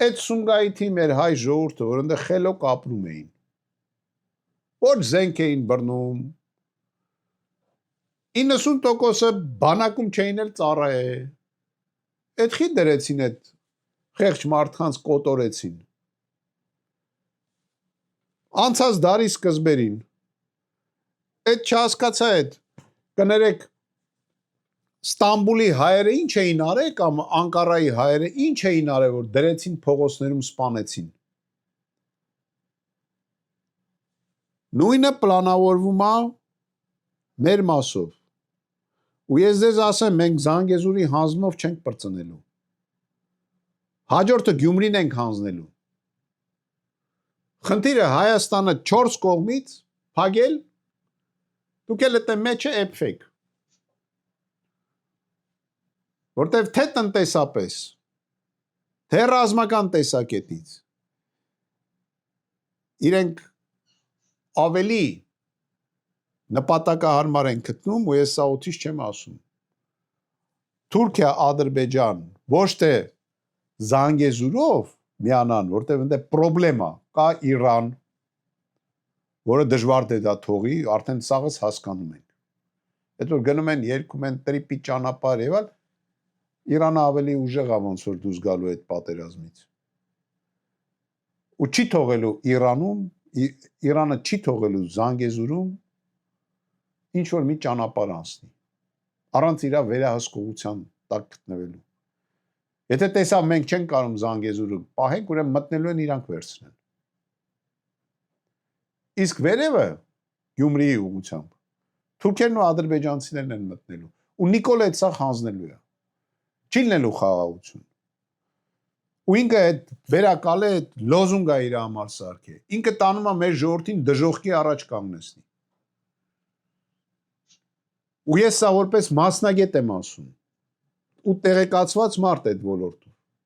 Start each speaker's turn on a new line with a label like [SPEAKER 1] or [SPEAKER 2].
[SPEAKER 1] Այդ Սումգայիթի մեր հայ ժողովուրդը, որ այնտեղ խելոք ապրում էին, որ զենք էին բռնում, 90%-ը բանակում չէին էլ ծառայել, այդ խի դրեցին այդ խեղճ մարդկանց կոտորեցին։ Անցած դարի սկզբերին, այդ չհասկացա այդ, կներեք, Ստամբուլի հայերը ինչ էին արել կամ Անկարայի հայերը ինչ էին արել, որ դրեցին փողոցներում սպանեցին։ Նույնը պլանավորվում է մեր մասով։ Ու ես ձեզ ասեմ, մենք Զանգեզուրի հանձնով չենք պրծնելու։ Հաջորդը Գյումրին ենք հանձնելու։ Խնդիրը Հայաստանը 4 կողմից փակել, դուք էլ այդ մեջը էփվեք։ Որտեվ թե տնտեսապես, թե ռազմական տեսակետից իրենք ավելի նպատակահարմար են գտնում, ու ես սա օդից չեմ ասում։ Թուրքիա, Ադրբեջան, ոչ թե Զանգեզուրով միանան, որտեվ այնտեղ պրոբլեմա, կա Իրան, որը դժվար է դա թողի, արդեն սաղս հասկանում ենք։ Այդ որ գնում են, երկում են տրիպի ճանապարհ եւ այլ, Իրանը ավելի ուժեղ է ոնց որ դուրս գալու այդ պատերազմից։ Ու չի թողելու Իրանում, Իրանը չի թողելու Զանգեզուրում ինչ որ մի ճանապարհ անցնի։ Առանց իր վերահսկողության տակ գտնվելու։ Եթե տեսավ մենք չենք կարող Զանգեզուրը պահենք, ուրեմն մտնելու են իրանք վերցնեն։ Իսկ վերևը Գյումրիի ուղղությամբ թուրքերն ու ադրբեջանցիներն են մտնելու։ Ու Նիկոլը այդ սա հանձնելու է։ Չի լինելու խաղաղություն։ Ու ինքը այդ վերակալը այդ լոզունգը իր համար սարքե։ Ինքը տանում է մեր ժողովրդին դժոխքի առաջ կանգնեցնի։ Ու ես սա որպես մասնագետ եմ ասում։ Ու տեղեկացված մարդ այդ ոլորտում։